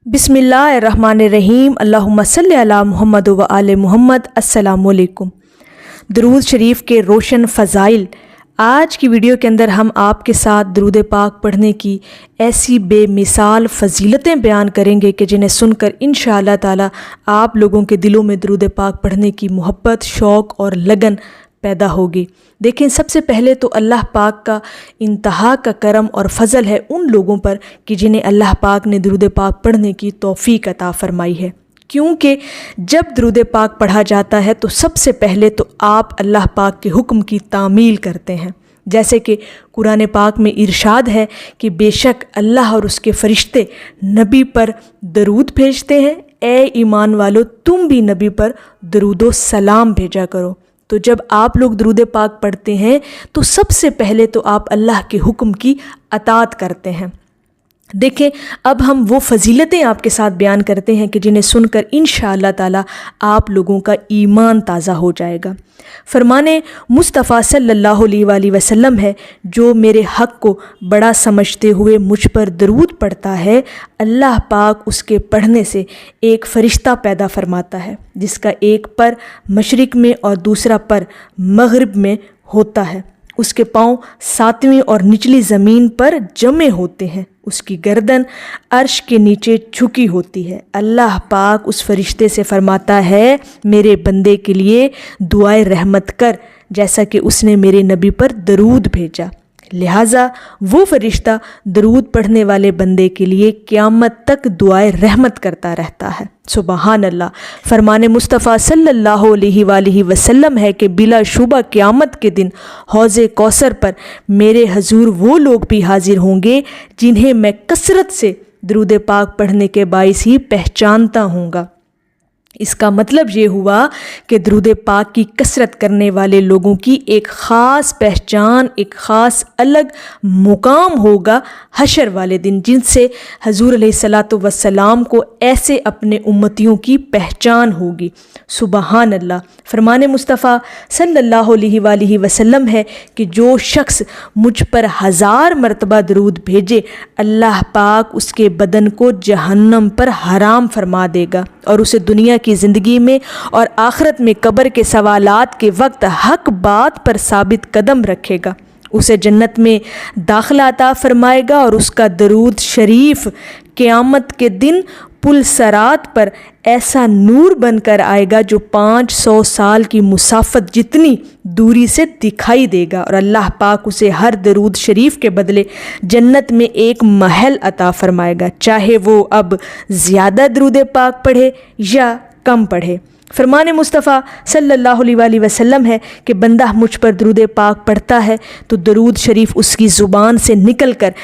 बिस्मिल्लाहिर्रहमानिर्रहीम। अल्लाहुम्मा सल्लि अला मुहम्मद व आले मुहम्मद। अस्सलामु अलैकुम। दरूद शरीफ के रोशन फ़ज़ाइल। आज की वीडियो के अंदर हम आपके साथ दरूद पाक पढ़ने की ऐसी बेमिसाल फ़जीलतें बयान करेंगे कि जिन्हें सुनकर इंशाअल्लाह ताला आप लोगों के दिलों में दरूद पाक पढ़ने की मोहब्बत, शौक़ और लगन पैदा होगी। देखें, सबसे पहले तो अल्लाह पाक का इंतहा का करम और फ़ज़ल है उन लोगों पर कि जिन्हें अल्लाह पाक ने दरूद पाक पढ़ने की तौफ़ीक अता फ़रमाई है। क्योंकि जब दरूद पाक पढ़ा जाता है तो सबसे पहले तो आप अल्लाह पाक के हुक्म की तामील करते हैं। जैसे कि कुरान पाक में इरशाद है कि बेशक अल्लाह और उसके फ़रिश्ते नबी पर दरूद भेजते हैं, ए ईमान वालो तुम भी नबी पर दरूदो सलाम भेजा करो। तो जब आप लोग दरूद पाक पढ़ते हैं तो सबसे पहले तो आप अल्लाह के हुक्म की अताअत करते हैं। देखें, अब हम वो फ़जीलतें आपके साथ बयान करते हैं कि जिन्हें सुनकर इंशाअल्लाह ताला आप लोगों का ईमान ताज़ा हो जाएगा। फरमाने मुस्तफ़ा सल्लल्लाहु अलैहि वसल्लम है, जो मेरे हक़ को बड़ा समझते हुए मुझ पर दरूद पढ़ता है, अल्लाह पाक उसके पढ़ने से एक फ़रिश्ता पैदा फरमाता है जिसका एक पर मशरिक़ में और दूसरा पर मग़रिब में होता है। उसके पाँव सातवीं और निचली ज़मीन पर जमे होते हैं, उसकी गर्दन अर्श के नीचे झुकी होती है। अल्लाह पाक उस फरिश्ते से फरमाता है, मेरे बंदे के लिए दुआए रहमत कर जैसा कि उसने मेरे नबी पर दरूद भेजा। लिहाजा वो फरिश्ता दरूद पढ़ने वाले बंदे के लिए क़यामत तक दुआए रहमत करता रहता है। सुबहान अल्लाह। फरमाने मुस्तफ़ा सल्लल्लाहु अलैहि वसल्लम है कि बिला शुबा क़यामत के दिन हौज़े कौसर पर मेरे हजूर वो लोग भी हाजिर होंगे जिन्हें मैं कसरत से दरूद पाक पढ़ने के बाइस ही पहचानता हूँगा। इसका मतलब ये हुआ कि दरूद पाक की कसरत करने वाले लोगों की एक ख़ास पहचान, एक ख़ास अलग मुकाम होगा हशर वाले दिन, जिनसे हजूर अलैहिस्सलातु वस्सलाम को ऐसे अपने उम्मतियों की पहचान होगी। सुबहान अल्लाह। फरमाने मुस्तफ़ा सल्लल्लाहु अलैहि वसल्लम है कि जो शख्स मुझ पर 1000 मरतबा दरूद भेजे, अल्लाह पाक उसके बदन को जहन्नम पर हराम फरमा देगा और उसे दुनिया की ज़िंदगी में और आखिरत में कब्र के सवालात के वक्त हक बात पर साबित कदम रखेगा। उसे जन्नत में दाखिला अता फरमाएगा और उसका दरूद शरीफ क़यामत के दिन पुल सरात पर ऐसा नूर बनकर आएगा जो 500 साल की मुसाफत जितनी दूरी से दिखाई देगा, और अल्लाह पाक उसे हर दरूद शरीफ के बदले जन्नत में एक महल अता फरमाएगा, चाहे वो अब ज़्यादा दरूद पाक पढ़े या कम पढ़े। फरमाने मुस्तफ़ा सल्लल्लाहु अलैहि वसल्लम है कि बंदा मुझ पर दरूद पाक पढ़ता है तो दरूद शरीफ उसकी ज़ुबान से निकल कर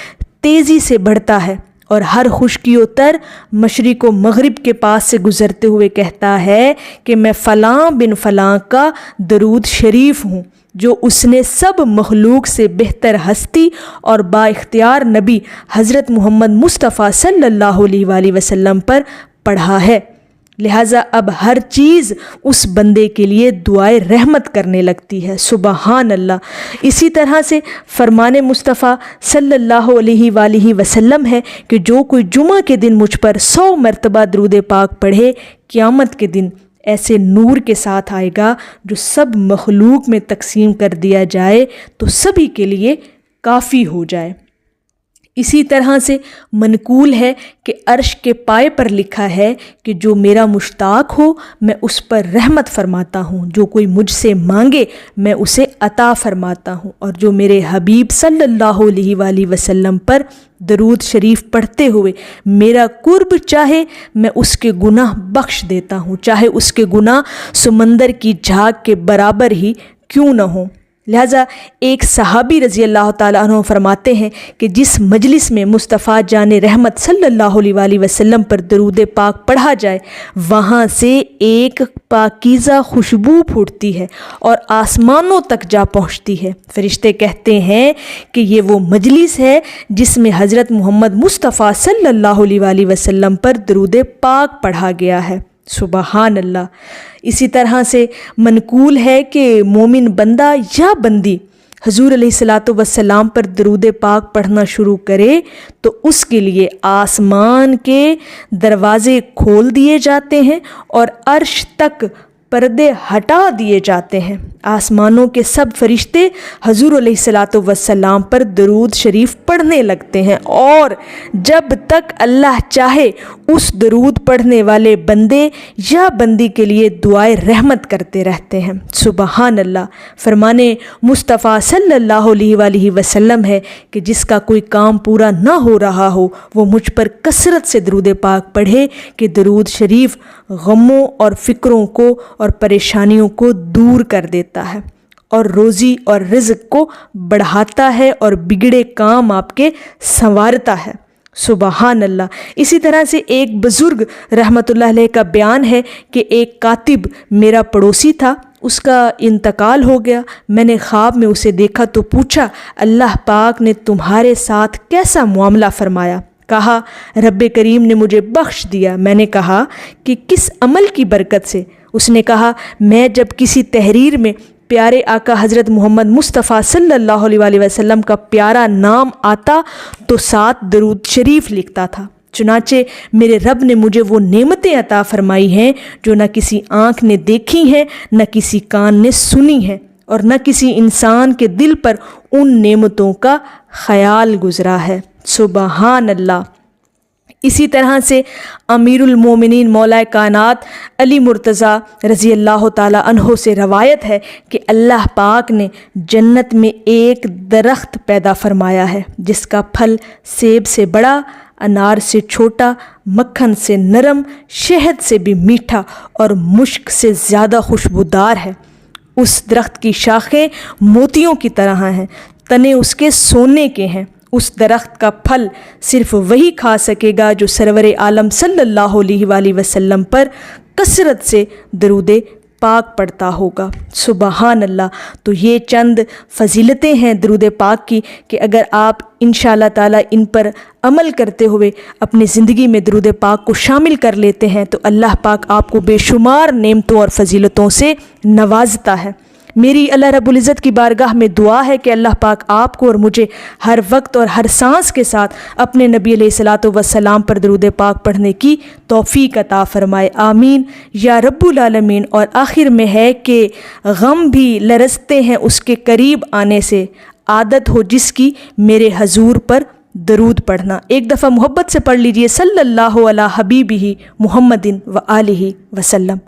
तेज़ी से बढ़ता है और हर खुशकियों तर मशरिक़ व मग़रिब के पास से गुज़रते हुए कहता है कि मैं फ़लाँ बिन फ़लाँ का दरूद शरीफ हूँ, जो उसने सब मखलूक से बेहतर हस्ती और बाइख्तियार नबी हज़रत मोहम्मद मुस्तफ़ा सल्लल्लाहु अलैहि वसल्लम पर पढ़ा है। लिहाजा अब हर चीज़ उस बंदे के लिए दुआए रहमत करने लगती है। सुबहान अल्लाह। इसी तरह से फरमाने मुस्तफ़ा सल्लल्लाहु अलैहि वसल्लम है कि जो कोई जुमा के दिन मुझ पर 100 मरतबा दरूद पाक पढ़े, क़यामत के दिन ऐसे नूर के साथ आएगा जो सब मखलूक में तकसीम कर दिया जाए तो सभी के लिए काफ़ी हो जाए। इसी तरह से मनकूल है कि अर्श के पाए पर लिखा है कि जो मेरा मुश्ताक हो मैं उस पर रहमत फरमाता हूँ, जो कोई मुझसे मांगे मैं उसे अता फरमाता हूँ, और जो मेरे हबीब सल्लल्लाहु अलैहि वसल्लम पर दरूद शरीफ पढ़ते हुए मेरा कुर्ब चाहे मैं उसके गुनाह बख्श देता हूँ, चाहे उसके गुनाह समंदर की झाग के बराबर ही क्यों न हो। लिहाजा एक सहाबी रज़ी अल्लाह ताला अन्हु फरमाते हैं कि जिस मजलिस में मुस्तफ़ा जान रहमत सल्लल्लाहु अलैहि वसल्लम पर दरूद पाक पढ़ा जाए, वहाँ से एक पाकीज़ा खुशबू फूटती है और आसमानों तक जा पहुँचती है। फरिश्ते कहते हैं कि ये वो मजलिस है जिसमें हज़रत मोहम्मद मुस्तफ़ा सल्लल्लाहु अलैहि वसल्लम पर दरूद पाक पढ़ा गया है। सुबहान अल्लाह। इसी तरह से मनकूल है कि मोमिन बंदा या बंदी حضور علیہ الصلاۃ والسلام پر درود پاک پڑھنا شروع کرے تو اس کے لیے آسمان کے دروازے کھول دیے جاتے ہیں اور عرش تک پردے ہٹا دیے جاتے ہیں۔ آسمانوں کے سب فرشتے حضور علیہ الصلاۃ والسلام پر درود شریف پڑھنے لگتے ہیں اور جب تک اللہ چاہے اس درود پڑھنے والے بندے یا بندی کے لیے دعائے رحمت کرتے رہتے ہیں۔ سبحان اللہ۔ فرمانے مصطفیٰ صلی اللہ علیہ وآلہ وسلم ہے کہ جس کا کوئی کام پورا نہ ہو رہا ہو وہ مجھ پر کثرت سے درود پاک پڑھے کہ درود شریف غموں اور فکروں کو اور پریشانیوں کو دور کر دیتا ہے اور روزی اور رزق کو بڑھاتا ہے اور بگڑے کام آپ کے سنوارتا ہے۔ سبحان اللہ۔ اسی طرح سے ایک بزرگ رحمۃ اللہ علیہ کا بیان ہے کہ ایک کاتب میرا پڑوسی تھا، اس کا انتقال ہو گیا۔ میں نے خواب میں اسے دیکھا تو پوچھا اللہ پاک نے تمہارے ساتھ کیسا معاملہ فرمایا؟ کہا رب کریم نے مجھے بخش دیا۔ میں نے کہا کہ کس عمل کی برکت سے؟ اس نے کہا میں جب کسی تحریر میں پیارے آقا حضرت محمد مصطفیٰ صلی اللہ علیہ وآلہ وسلم کا پیارا نام آتا تو ساتھ درود شریف لکھتا تھا۔ چنانچہ میرے رب نے مجھے وہ نعمتیں عطا فرمائی ہیں جو نہ کسی آنکھ نے دیکھی ہیں، نہ کسی کان نے سنی ہیں، اور نہ کسی انسان کے دل پر ان نعمتوں کا خیال گزرا ہے۔ سبحان اللہ۔ اسی طرح سے امیر المومنین مولا کائنات علی مرتضیٰ رضی اللہ تعالی عنہ سے روایت ہے کہ اللہ پاک نے جنت میں ایک درخت پیدا فرمایا ہے جس کا پھل سیب سے بڑا، انار سے چھوٹا، مکھن سے نرم، شہد سے بھی میٹھا اور مشک سے زیادہ خوشبودار ہے۔ اس درخت کی شاخیں موتیوں کی طرح ہیں، تنے اس کے سونے کے ہیں۔ اس درخت کا پھل صرف وہی کھا سکے گا جو سرور عالم صلی اللہ علیہ وآلہ وسلم پر کثرت سے درود پاک پڑھتا ہوگا۔ سبحان اللہ۔ تو یہ چند فضیلتیں ہیں درود پاک کی کہ اگر آپ انشاءاللہ تعالی ان پر عمل کرتے ہوئے اپنی زندگی میں درود پاک کو شامل کر لیتے ہیں تو اللہ پاک آپ کو بے شمار نعمتوں اور فضیلتوں سے نوازتا ہے۔ میری اللہ رب العزت کی بارگاہ میں دعا ہے کہ اللہ پاک آپ کو اور مجھے ہر وقت اور ہر سانس کے ساتھ اپنے نبی علیہ الصلاۃ والسلام پر درود پاک پڑھنے کی توفیق عطا فرمائے، آمین یا رب العالمین۔ اور آخر میں ہے کہ غم بھی لرزتے ہیں اس کے قریب آنے سے، عادت ہو جس کی میرے حضور پر درود پڑھنا۔ ایک دفعہ محبت سے پڑھ لیجئے صلی اللہ علی حبیبہ محمد و آلہ وسلم۔